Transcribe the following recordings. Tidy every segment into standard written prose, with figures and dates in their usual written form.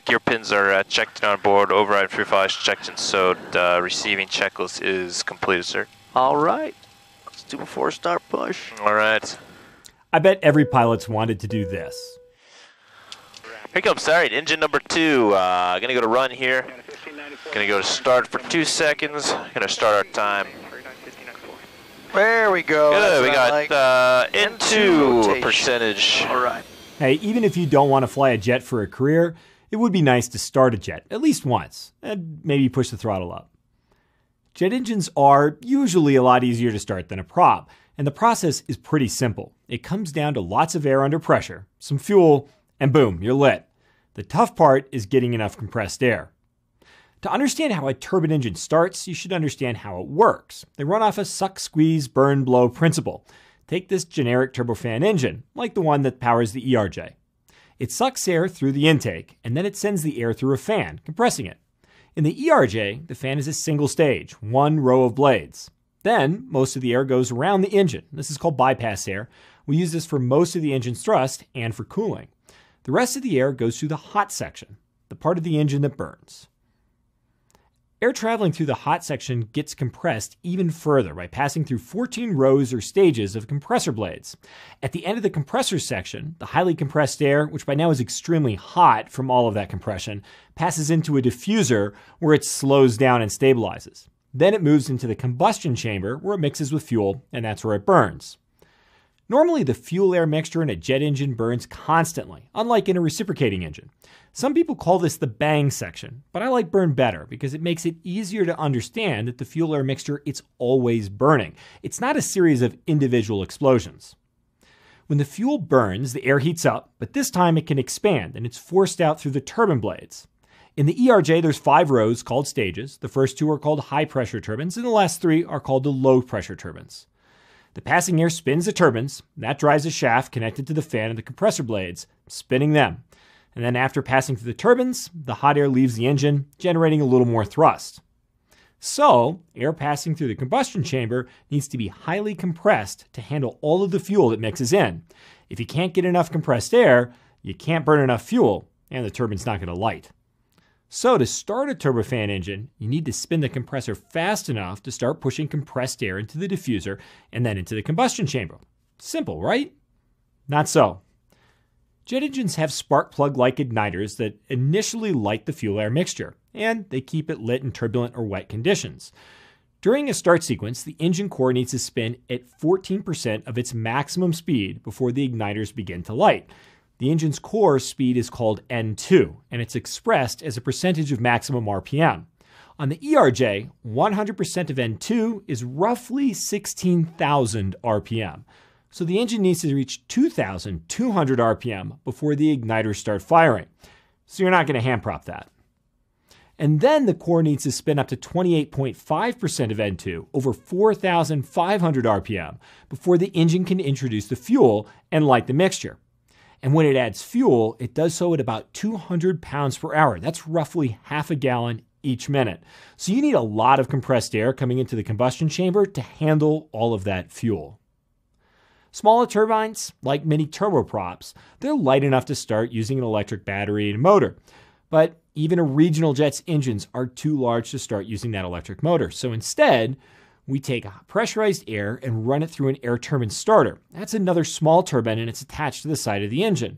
Gear pins are checked on board. Override free file is checked and sewed. Receiving checklist is completed, sir. All right. Let's do a 4-star push. All right. I bet every pilot's wanted to do this. Here comes, all right, engine number 2. Gonna go to run here. Gonna go to start for 2 seconds. Gonna start our time. There we go. Good, we got N2 percentage. All right. Hey, even if you don't want to fly a jet for a career, it would be nice to start a jet, at least once, and maybe push the throttle up. Jet engines are usually a lot easier to start than a prop, and the process is pretty simple. It comes down to lots of air under pressure, some fuel, and boom, you're lit. The tough part is getting enough compressed air. To understand how a turbine engine starts, you should understand how it works. They run off a suck, squeeze, burn, blow principle. Take this generic turbofan engine, like the one that powers the ERJ. It sucks air through the intake, and then it sends the air through a fan, compressing it. In the ERJ, the fan is a single stage, one row of blades. Then, most of the air goes around the engine. This is called bypass air. We use this for most of the engine's thrust and for cooling. The rest of the air goes through the hot section, the part of the engine that burns. Air traveling through the hot section gets compressed even further by passing through 14 rows or stages of compressor blades. At the end of the compressor section, the highly compressed air, which by now is extremely hot from all of that compression, passes into a diffuser where it slows down and stabilizes. Then it moves into the combustion chamber where it mixes with fuel, and that's where it burns. Normally, the fuel-air mixture in a jet engine burns constantly, unlike in a reciprocating engine. Some people call this the bang section, but I like burn better because it makes it easier to understand that the fuel-air mixture is always burning. It's not a series of individual explosions. When the fuel burns, the air heats up, but this time it can expand and it's forced out through the turbine blades. In the ERJ, there's 5 rows called stages. The first 2 are called high-pressure turbines, and the last 3 are called the low-pressure turbines. The passing air spins the turbines, and that drives a shaft connected to the fan and the compressor blades, spinning them. And then after passing through the turbines, the hot air leaves the engine, generating a little more thrust. So, air passing through the combustion chamber needs to be highly compressed to handle all of the fuel that mixes in. If you can't get enough compressed air, you can't burn enough fuel, and the turbine's not going to light. So to start a turbofan engine, you need to spin the compressor fast enough to start pushing compressed air into the diffuser and then into the combustion chamber. Simple, right? Not so. Jet engines have spark plug-like igniters that initially light the fuel-air mixture, and they keep it lit in turbulent or wet conditions. During a start sequence, the engine core needs to spin at 14% of its maximum speed before the igniters begin to light. The engine's core speed is called N2, and it's expressed as a percentage of maximum RPM. On the ERJ, 100% of N2 is roughly 16,000 RPM. So the engine needs to reach 2,200 RPM before the igniters start firing. So you're not going to hand prop that. And then the core needs to spin up to 28.5% of N2 over 4,500 RPM before the engine can introduce the fuel and light the mixture. And when it adds fuel, it does so at about 200 pounds per hour. That's roughly half a gallon each minute. So you need a lot of compressed air coming into the combustion chamber to handle all of that fuel. Smaller turbines, like mini turboprops, they're light enough to start using an electric battery and motor. But even a regional jet's engines are too large to start using that electric motor. So instead, we take pressurized air and run it through an air turbine starter. That's another small turbine and it's attached to the side of the engine.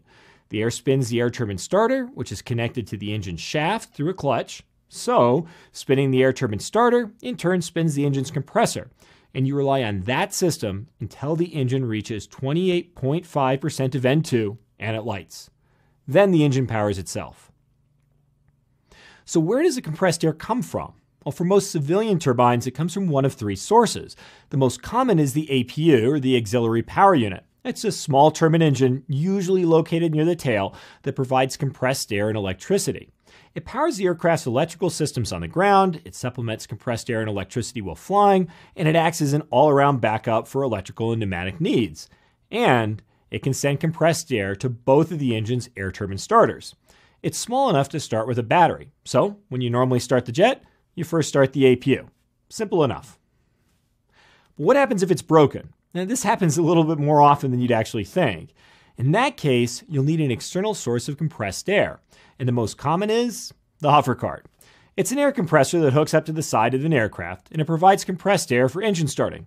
The air spins the air turbine starter, which is connected to the engine shaft through a clutch. So, spinning the air turbine starter in turn spins the engine's compressor. And you rely on that system until the engine reaches 28.5% of N2 and it lights. Then the engine powers itself. So where does the compressed air come from? Well, for most civilian turbines, it comes from one of 3 sources. The most common is the APU, or the auxiliary power unit. It's a small turbine engine, usually located near the tail, that provides compressed air and electricity. It powers the aircraft's electrical systems on the ground, it supplements compressed air and electricity while flying, and it acts as an all-around backup for electrical and pneumatic needs. And it can send compressed air to both of the engine's air turbine starters. It's small enough to start with a battery. So, when you normally start the jet, you first start the APU. Simple enough. But what happens if it's broken? Now, this happens a little bit more often than you'd actually think. In that case, you'll need an external source of compressed air, and the most common is the hover cart. It's an air compressor that hooks up to the side of an aircraft, and it provides compressed air for engine starting.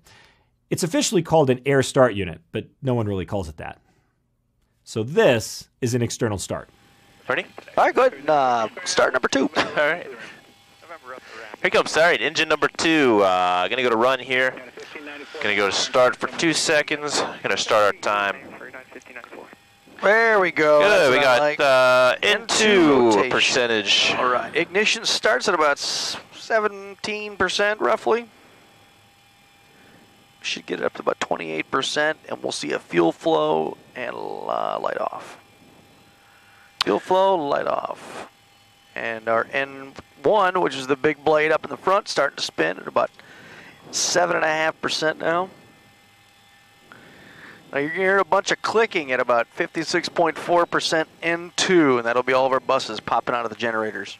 It's officially called an air start unit, but no one really calls it that. So this is an external start. Ready? All right, good. Start number 2. All right. Here comes, sorry, engine number 2. Gonna go to run here. Gonna go to start for 2 seconds. Gonna start our time. There we go. Good, we got N2 N2 percentage. All right, ignition starts at about 17% roughly. Should get it up to about 28%, and we'll see a fuel flow and light off. Fuel flow, light off. And our N1, which is the big blade up in the front, starting to spin at about 7.5% now. Now you're going to hear a bunch of clicking at about 56.4% N2, and that'll be all of our buses popping out of the generators.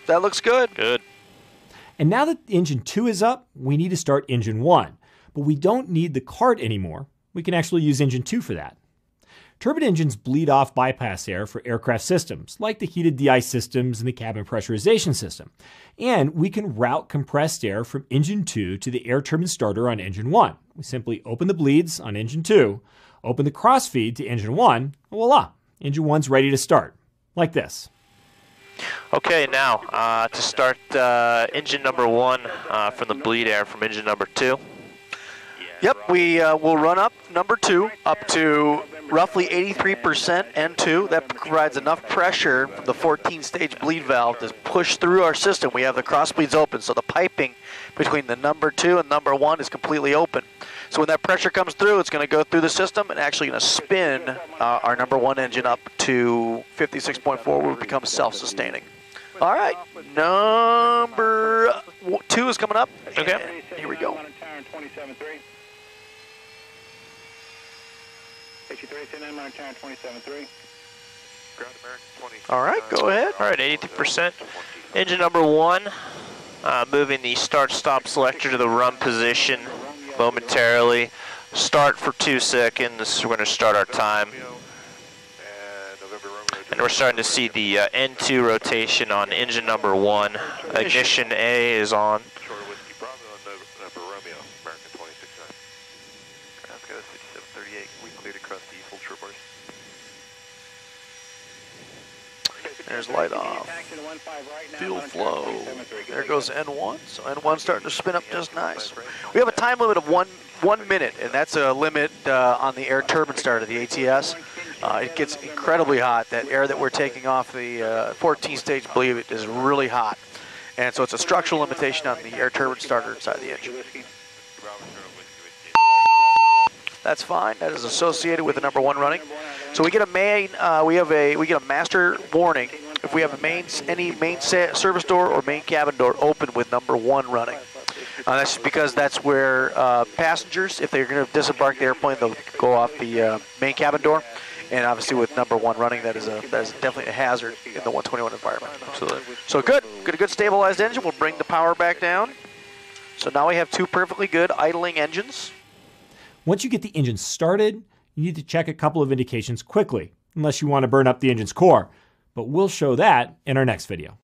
That looks good. Good. And now that engine 2 is up, we need to start engine 1. But we don't need the cart anymore. We can actually use engine 2 for that. Turbine engines bleed off bypass air for aircraft systems, like the heated de-ice systems and the cabin pressurization system. And we can route compressed air from engine 2 to the air turbine starter on engine 1. We simply open the bleeds on engine 2, open the crossfeed to engine 1, and voila, engine 1's ready to start, like this. Okay, now to start engine number 1 from the bleed air from engine number 2. Yep, we will run up number 2 up to roughly 83% N2. That provides enough pressure from the 14-stage bleed valve to push through our system. We have the cross bleeds open, so the piping between the number 2 and number 1 is completely open. So when that pressure comes through, it's going to go through the system and actually going to spin our number 1 engine up to 56.4, where it becomes self-sustaining. All right, number 2 is coming up. Okay. Here we go. All right, go ahead. All right, 83%. Engine number 1, moving the start-stop selector to the run position momentarily. Start for 2 seconds. We're going to start our time. And we're starting to see the N2 rotation on engine number 1. Ignition A is on. There's light off. Fuel flow. There goes N1. So N1's starting to spin up just nice. We have a time limit of one minute, and that's a limit on the air turbine starter, the ATS. It gets incredibly hot. That air that we're taking off the 14-stage bleed is really hot. And so it's a structural limitation on the air turbine starter inside the engine. That's fine. That is associated with the number 1 running. So we get a main. We get a master warning if we have any main service door or main cabin door open with number 1 running. That's just because that's where passengers, if they're going to disembark the airplane, they'll go off the main cabin door. And obviously, with number 1 running, that is definitely a hazard in the 121 environment. Absolutely. So good. Got a good stabilized engine. We'll bring the power back down. So now we have 2 perfectly good idling engines. Once you get the engine started, you need to check a couple of indications quickly, unless you want to burn up the engine's core. But we'll show that in our next video.